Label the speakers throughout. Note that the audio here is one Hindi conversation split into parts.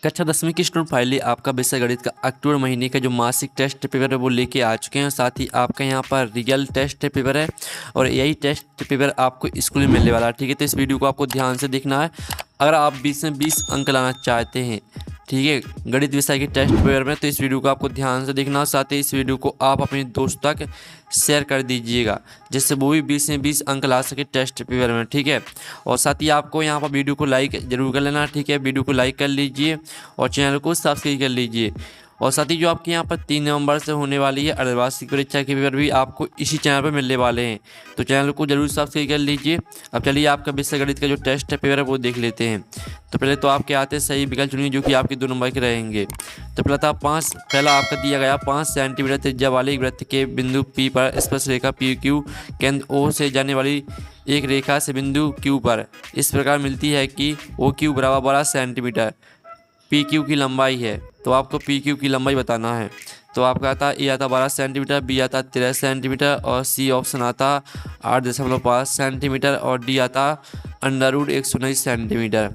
Speaker 1: कक्षा 10वीं की स्टूडेंट फाइनली आपका विषय गणित का अक्टूबर महीने का जो मासिक टेस्ट पेपर है वो लेके आ चुके हैं। साथ ही आपका यहाँ पर रियल टेस्ट पेपर है और यही टेस्ट पेपर आपको स्कूल में मिलने वाला है। ठीक है, तो इस वीडियो को आपको ध्यान से देखना है। अगर आप 20 में 20 अंक लाना चाहते हैं, ठीक है, गणित विषय के टेस्ट पेपर में, तो इस वीडियो को आपको ध्यान से देखना है। साथ ही इस वीडियो को आप अपने दोस्त तक शेयर कर दीजिएगा, जिससे वो भी 20 में 20 अंक ला सके टेस्ट पेपर में। ठीक है, और साथ ही आपको यहाँ पर वीडियो को लाइक जरूर कर लेना। ठीक है, वीडियो को लाइक कर लीजिए और चैनल को सब्सक्राइब कर लीजिए। और साथ ही जो आपके यहाँ पर 3 नवंबर से होने वाली है अर्धवार्षिक परीक्षा के पेपर भी आपको इसी चैनल पर मिलने वाले हैं, तो चैनल को जरूर सब्सक्राइब कर लीजिए। अब चलिए आपका विषय गणित का जो टेस्ट पेपर है वो देख लेते हैं। तो पहले तो आपके आते हैं सही विकल्प चुनिए जो कि आपके 2 नंबर के रहेंगे। तो पहला आपका दिया गया 5 सेंटीमीटर त्रिज्या वाले एक वृत्त के बिंदु P पर स्पर्श रेखा PQ केंद्र O से जाने वाली एक रेखा से बिंदु Q पर इस प्रकार मिलती है कि OQ बराबर 12 सेंटीमीटर PQ की लंबाई है। तो आपको PQ की लंबाई बताना है। तो आपका आता ए आता 12 सेंटीमीटर, बी आता 13 सेंटीमीटर और सी ऑप्शन आता 8.5 सेंटीमीटर और डी आता √119 सेंटीमीटर।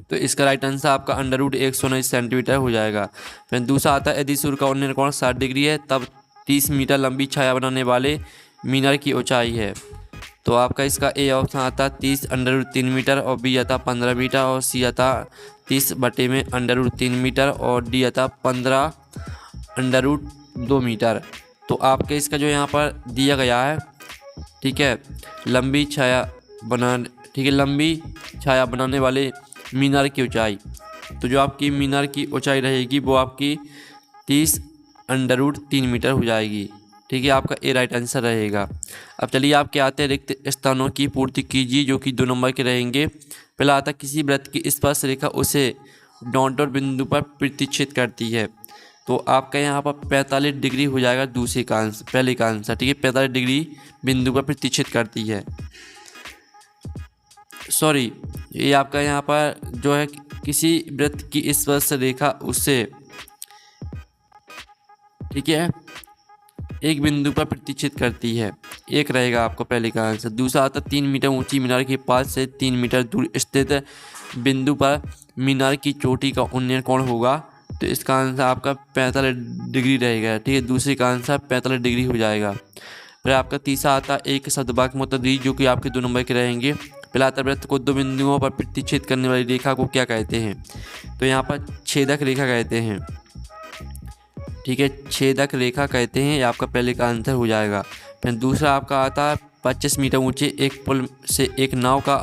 Speaker 1: तो इसका राइट आंसर आपका √119 सेंटीमीटर हो जाएगा। फिर दूसरा आता है यदि सूर्य का उन्नयन कोण 60 डिग्री है तब 30 मीटर लंबी छाया बनाने वाले मीनार की ऊंचाई है। तो आपका इसका ए ऑप्शन आता 30 √3 मीटर और बी आता 15 मीटर और सी आता 30 बटे में √3 मीटर और डी आता 15 √2 मीटर। तो आपके इसका जो यहाँ पर दिया गया है, ठीक है, लंबी छाया बनाने वाले मीनार की ऊंचाई, तो जो आपकी मीनार की ऊंचाई रहेगी वो आपकी 30 √3 मीटर हो जाएगी। ठीक है, आपका ए राइट आंसर रहेगा। अब चलिए आपके आते हैं रिक्त स्थानों की पूर्ति कीजिए जो कि 2 नंबर के रहेंगे। पहला आता किसी वृत्त की स्पर्श रेखा उसे डॉट बिंदु पर प्रतिच्छेद करती है। तो आपका यहाँ पर 45 डिग्री हो जाएगा पहले का आंसर। ठीक है, 45 डिग्री बिंदु पर प्रतिच्छेद करती है। सॉरी, ये आपका यहाँ पर जो है किसी वृत्त की स्पर्श रेखा उससे, ठीक है, एक बिंदु पर प्रतिच्छेद करती है, एक रहेगा आपको पहले का आंसर। दूसरा आता 3 मीटर ऊंची मीनार के पास से 3 मीटर दूर स्थित बिंदु पर मीनार की चोटी का उन्नयन कोण होगा। तो इसका आंसर आपका 45 डिग्री रहेगा। ठीक है, दूसरे का आंसर 45 डिग्री हो जाएगा। फिर आपका तीसरा आता एक शब्द वाक्य मुतदी जो कि आपके 2 नंबर के रहेंगे। पहला आता वृत्त को 2 बिंदुओं पर प्रतिच्छेद करने वाली रेखा को क्या कहते हैं? तो यहाँ पर छेदक रेखा कहते हैं। ठीक है, छेदक रेखा कहते हैं, ये आपका पहले का आंसर हो जाएगा। फिर दूसरा आपका आता है 25 मीटर ऊंचे एक पुल से एक नाव का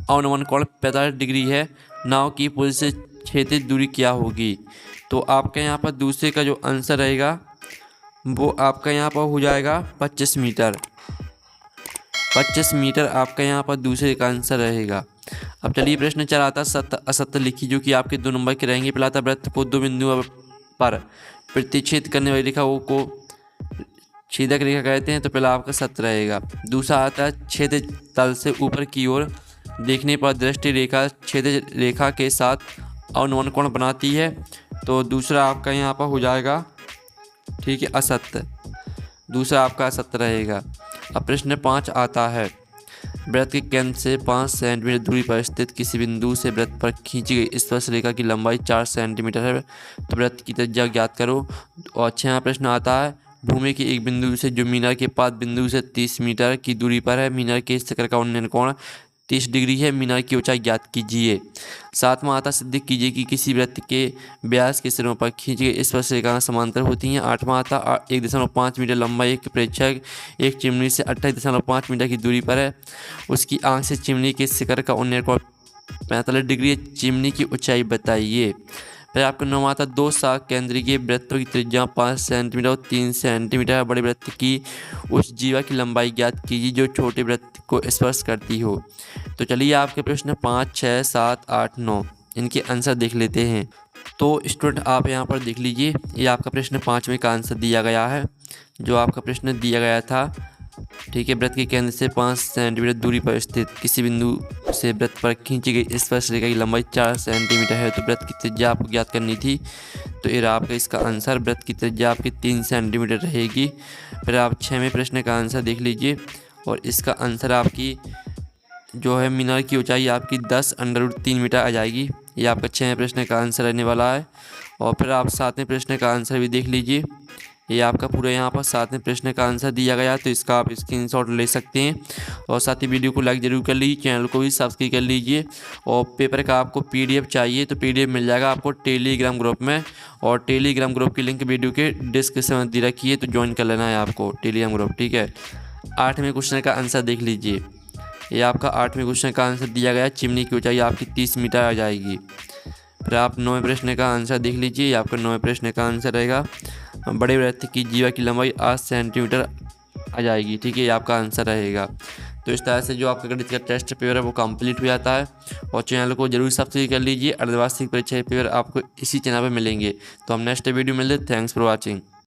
Speaker 1: अवनमन कोण 45 डिग्री है, नाव की पुल से क्षैतिज दूरी क्या होगी? तो आपके यहाँ पर दूसरे का जो आंसर रहेगा वो आपका यहाँ पर हो जाएगा 25 मीटर। 25 मीटर आपका यहाँ पर दूसरे का आंसर रहेगा। अब चलिए प्रश्न 4 आता सत्य असत्य लिखिए जो कि आपके 2 नंबर के रहेंगे। पहला आता वृत्त को 2 बिंदुओं पर प्रतिच्छेद करने वाली रेखा को छेदक रेखा कहते हैं, तो पहला आपका सत्य रहेगा। दूसरा आता है क्षैतिज तल से ऊपर की ओर देखने पर दृष्टि रेखा क्षैतिज रेखा के साथ अवनमन कोण बनाती है, तो दूसरा आपका यहाँ पर हो जाएगा, ठीक है, असत्य। दूसरा आपका असत्य रहेगा। अब प्रश्न 5 आता है वृत्त के केंद्र से 5 सेंटीमीटर दूरी पर स्थित किसी बिंदु से वृत्त पर खींची गई स्पर्श रेखा की लंबाई 4 सेंटीमीटर है, तो वृत्त की त्रिज्या ज्ञात करो। और 6वां प्रश्न आता है भूमि के एक बिंदु से जो मीनार के पास बिंदु से 30 मीटर की दूरी पर है, मीनार के शिखर का उन्नयन कोण 30 डिग्री है, मीनार की ऊंचाई ज्ञात कीजिए। 7वां आता सिद्ध कीजिए कि किसी वृत्त के व्यास के सिरों पर खींची गई स्पर्श रेखाएं समांतर होती हैं। 8वां आता 1.5 मीटर लंबा एक प्रेक्षक एक चिमनी से 28.5 मीटर की दूरी पर है, उसकी आंख से चिमनी के शिखर का उन्नयन कोण 45 डिग्री है, चिमनी की ऊंचाई बताइए। फिर आपका 9वां आता 2 साख केंद्रीय वृत्तों की त्रिज्या 5 सेंटीमीटर और 3 सेंटीमीटर है, बड़े वृत्त की उस जीवा की लंबाई ज्ञात कीजिए जो छोटे वृत्त को स्पर्श करती हो। तो चलिए आपके प्रश्न 5, 6, 7, 8, 9 इनके आंसर देख लेते हैं। तो स्टूडेंट आप यहाँ पर देख लीजिए, ये आपका प्रश्न 5वें का आंसर दिया गया है। जो आपका प्रश्न दिया गया था, ठीक है, वृत्त के केंद्र से 5 सेंटीमीटर दूरी पर स्थित किसी बिंदु से वृत्त पर खींची गई स्पर्श रेखा की लंबाई 4 सेंटीमीटर है, तो वृत्त की त्रिज्या आपको ज्ञात करनी थी। तो ये आपका इसका आंसर वृत्त की त्रिज्या आपकी 3 सेंटीमीटर रहेगी। फिर आप 6वें प्रश्न का आंसर देख लीजिए और इसका आंसर आपकी जो है मीनार की ऊंचाई आपकी 10 √3 मीटर आ जाएगी। ये आपका 6वें प्रश्न का आंसर रहने वाला है। और फिर आप 7वें प्रश्न का आंसर भी देख लीजिए। ये आपका पूरा यहाँ पर 7वें प्रश्न का आंसर दिया गया है, तो इसका आप स्क्रीनशॉट ले सकते हैं। और साथ ही वीडियो को लाइक ज़रूर कर लीजिए, चैनल को भी सब्सक्राइब कर लीजिए। और पेपर का आपको PDF चाहिए तो PDF मिल जाएगा आपको टेलीग्राम ग्रुप में। और टेलीग्राम ग्रुप की लिंक वीडियो के डिस्क्रिप्शन में दे रखी है, तो ज्वाइन कर लेना है आपको टेलीग्राम ग्रुप, ठीक है। 8वें क्वेश्चन का आंसर देख लीजिए। ये आपका 8वें क्वेश्चन का आंसर दिया गया है, चिमनी की ऊंचाई आपकी 30 मीटर आ जाएगी। फिर आप 9वें प्रश्न का आंसर देख लीजिए। ये आपका 9वें प्रश्न का आंसर रहेगा, बड़े वृत्त की जीवा की लंबाई 8 सेंटीमीटर आ जाएगी, ठीक है। ये आपका आंसर रहेगा। तो इस तरह से जो आपका गणित का टेस्ट पेपर है वो कंप्लीट हो जाता है। और चैनल को जरूर सब्सक्राइब कर लीजिए। अर्धवार्षिक परीक्षा पेपर आपको इसी चैनल पर मिलेंगे। तो हम नेक्स्ट वीडियो मिलते हैं। Thanks for watching.